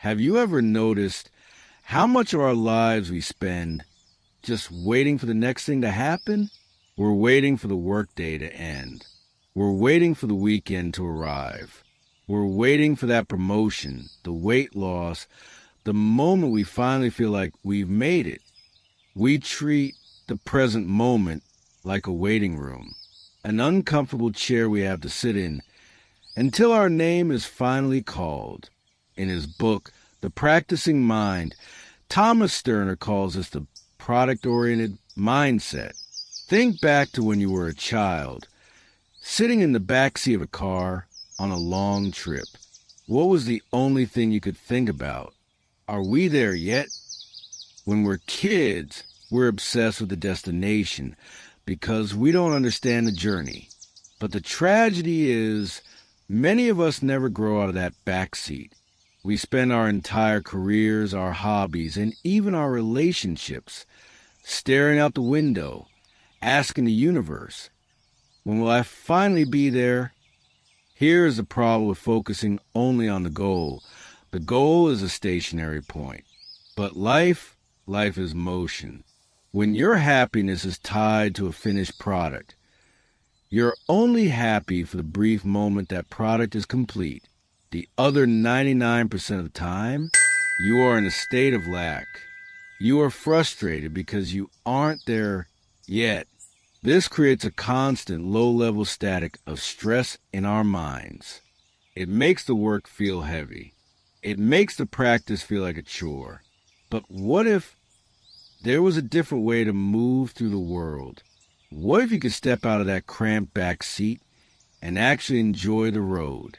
Have you ever noticed how much of our lives we spend just waiting for the next thing to happen? We're waiting for the workday to end. We're waiting for the weekend to arrive. We're waiting for that promotion, the weight loss, the moment we finally feel like we've made it. We treat the present moment like a waiting room, an uncomfortable chair we have to sit in until our name is finally called. In his book, The Practicing Mind, Thomas Sterner calls this the product-oriented mindset. Think back to when you were a child, sitting in the backseat of a car on a long trip. What was the only thing you could think about? Are we there yet? When we're kids, we're obsessed with the destination because we don't understand the journey. But the tragedy is, many of us never grow out of that backseat. We spend our entire careers, our hobbies, and even our relationships staring out the window, asking the universe, when will I finally be there? Here is the problem with focusing only on the goal. The goal is a stationary point. But life is motion. When your happiness is tied to a finished product, you're only happy for the brief moment that product is complete. The other 99% of the time, you are in a state of lack. You are frustrated because you aren't there yet. This creates a constant low-level static of stress in our minds. It makes the work feel heavy. It makes the practice feel like a chore. But what if there was a different way to move through the world? What if you could step out of that cramped back seat and actually enjoy the road?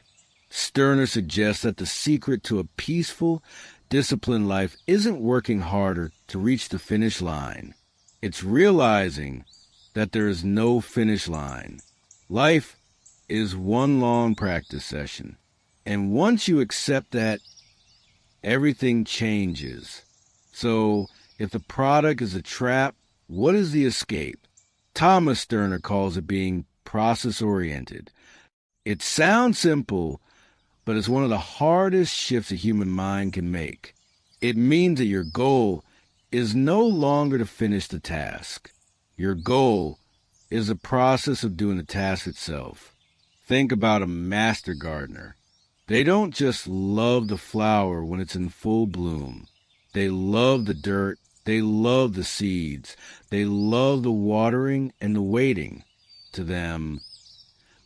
Sterner suggests that the secret to a peaceful, disciplined life isn't working harder to reach the finish line. It's realizing that there is no finish line. Life is one long practice session. And once you accept that, everything changes. So, if the product is a trap, what is the escape? Thomas Sterner calls it being process-oriented. It sounds simple, but it's one of the hardest shifts a human mind can make. It means that your goal is no longer to finish the task. Your goal is the process of doing the task itself. Think about a master gardener. They don't just love the flower when it's in full bloom. They love the dirt. They love the seeds. They love the watering and the waiting. To them,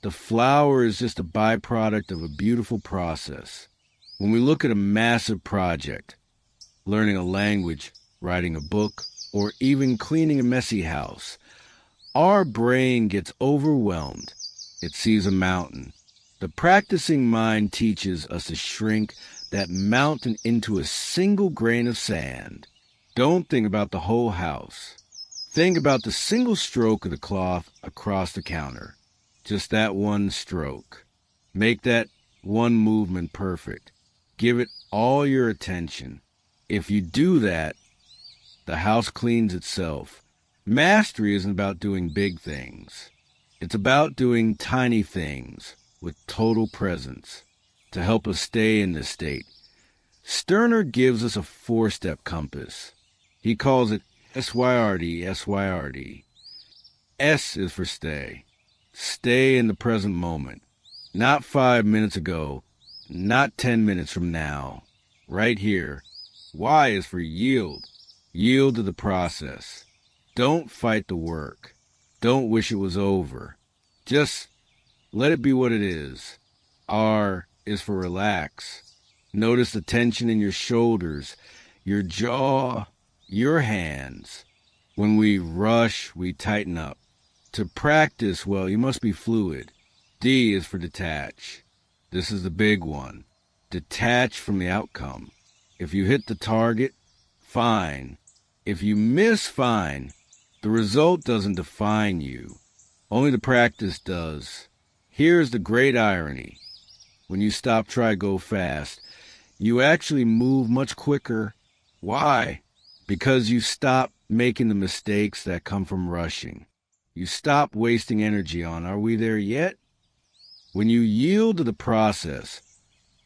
the flower is just a byproduct of a beautiful process. When we look at a massive project, learning a language, writing a book, or even cleaning a messy house, our brain gets overwhelmed. It sees a mountain. The practicing mind teaches us to shrink that mountain into a single grain of sand. Don't think about the whole house. Think about the single stroke of the cloth across the counter. Just that one stroke. Make that one movement perfect. Give it all your attention. If you do that, the house cleans itself. Mastery isn't about doing big things. It's about doing tiny things with total presence to help us stay in this state. Sterner gives us a 4-step compass. He calls it S.Y.R.D, S.Y.R.D. S is for stay. Stay in the present moment. Not 5 minutes ago, not 10 minutes from now. Right here. Y is for yield. Yield to the process. Don't fight the work. Don't wish it was over. Just let it be what it is. R is for relax. Notice the tension in your shoulders, your jaw, your hands. When we rush, we tighten up. To practice well, you must be fluid. D is for detach. This is the big one. Detach from the outcome. If you hit the target, fine. If you miss, fine. The result doesn't define you. Only the practice does. Here's the great irony. When you stop, try, go fast, you actually move much quicker. Why? Because you stop making the mistakes that come from rushing. You stop wasting energy on, are we there yet? When you yield to the process,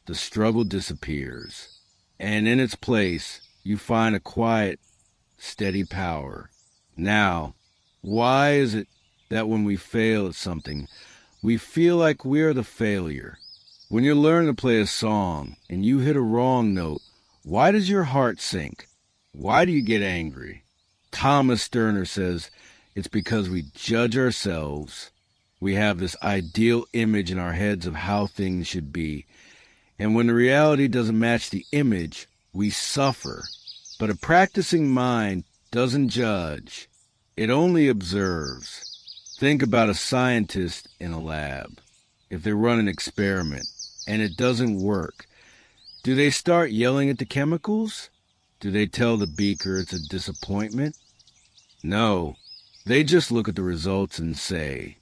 the struggle disappears. and in its place, you find a quiet, steady power. Now, why is it that when we fail at something, we feel like we're the failure? When you're learning to play a song and you hit a wrong note, why does your heart sink? Why do you get angry? Thomas Sterner says it's because we judge ourselves. We have this ideal image in our heads of how things should be. And when the reality doesn't match the image, we suffer. But a practicing mind doesn't judge. It only observes. Think about a scientist in a lab. If they run an experiment and it doesn't work, do they start yelling at the chemicals? Do they tell the beaker it's a disappointment? No, they just look at the results and say,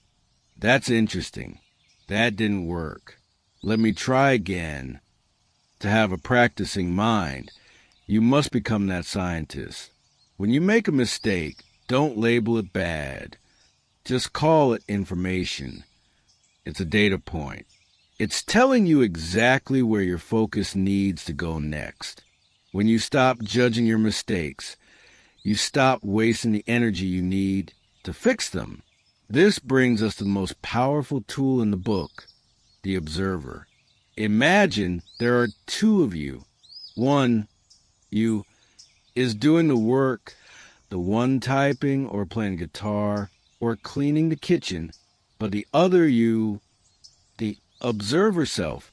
"That's interesting. That didn't work. Let me try again." To have a practicing mind, you must become that scientist. When you make a mistake, don't label it bad. Just call it information. It's a data point. It's telling you exactly where your focus needs to go next. When you stop judging your mistakes, you stop wasting the energy you need to fix them. This brings us to the most powerful tool in the book, the observer. Imagine there are two of you. One, you, is doing the work, the one typing or playing guitar or cleaning the kitchen, but the other you, the observer self,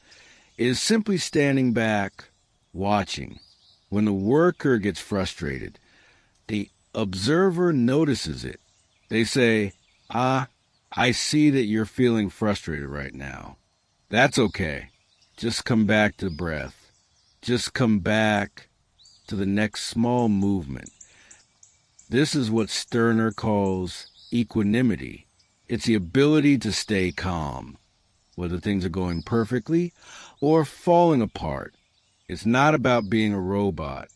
is simply standing back, watching. When the worker gets frustrated, the observer notices it. They say, I see that you're feeling frustrated right now. That's okay. Just come back to the breath. Just come back to the next small movement. This is what Sterner calls equanimity. It's the ability to stay calm, whether things are going perfectly or falling apart. It's not about being a robot.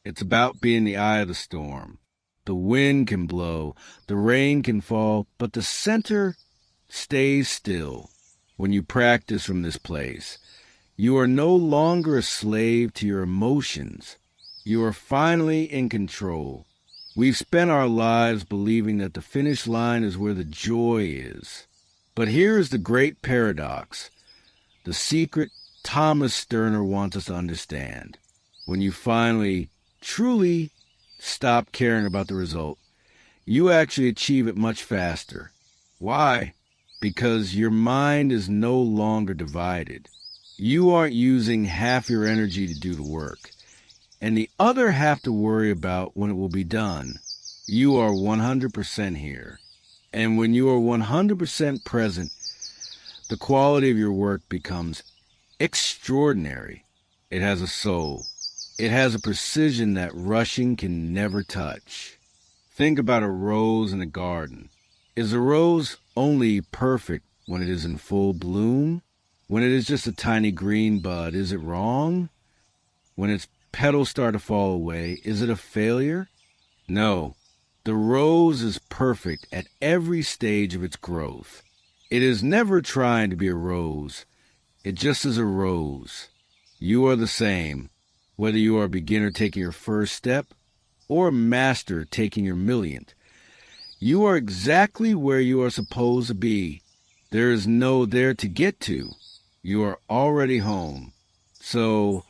It's about being the eye of the storm. The wind can blow, the rain can fall, but the center stays still. When you practice from this place, you are no longer a slave to your emotions. You are finally in control. We've spent our lives believing that the finish line is where the joy is. But here is the great paradox, the secret Thomas Sterner wants us to understand. When you finally, truly stop caring about the result, you actually achieve it much faster. Why? Because your mind is no longer divided. You aren't using half your energy to do the work, and the other half to worry about when it will be done. You are 100% here. And when you are 100% present, the quality of your work becomes extraordinary. It has a soul. It has a precision that rushing can never touch. Think about a rose in a garden. Is a rose only perfect when it is in full bloom? When it is just a tiny green bud, is it wrong? When its petals start to fall away, is it a failure? No. The rose is perfect at every stage of its growth. It is never trying to be a rose. It just is a rose. You are the same, whether you are a beginner taking your first step or a master taking your millionth. You are exactly where you are supposed to be. There is no there to get to. You are already home. So,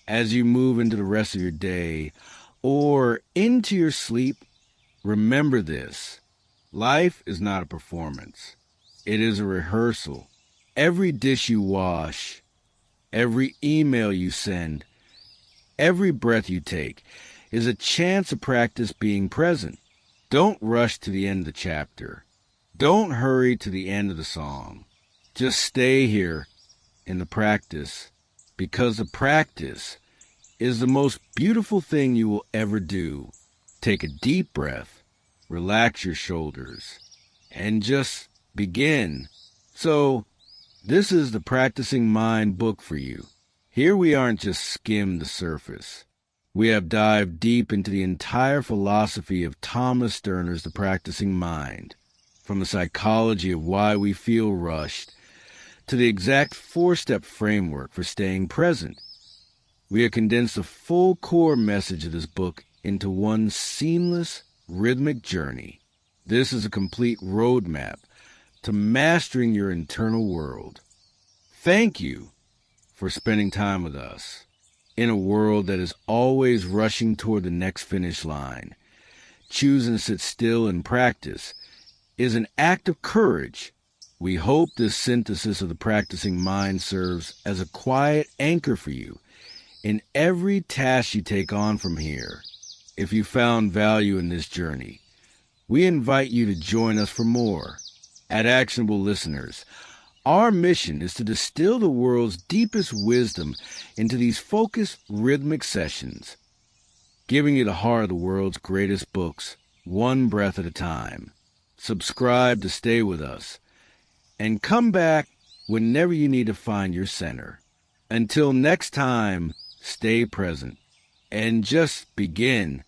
as you move into the rest of your day or into your sleep, remember this. Life is not a performance. It is a rehearsal. Every dish you wash, every email you send, every breath you take is a chance to practice being present. Don't rush to the end of the chapter. Don't hurry to the end of the song. Just stay here in the practice, because the practice is the most beautiful thing you will ever do. Take a deep breath, relax your shoulders, and just begin. So, this is the Practicing Mind book for you. Here we aren't just skimmed the surface. We have dived deep into the entire philosophy of Thomas Sterner's The Practicing Mind, from the psychology of why we feel rushed to the exact 4-step framework for staying present. We have condensed the full core message of this book into one seamless, rhythmic journey. This is a complete roadmap to mastering your internal world. Thank you for spending time with us. In a world that is always rushing toward the next finish line, choosing to sit still and practice is an act of courage. We hope this synthesis of the practicing mind serves as a quiet anchor for you in every task you take on from here. If you found value in this journey, we invite you to join us for more. At Actionable listeners, our mission is to distill the world's deepest wisdom into these focused rhythmic sessions, giving you the heart of the world's greatest books, one breath at a time. Subscribe to stay with us, and come back whenever you need to find your center. Until next time, stay present and just begin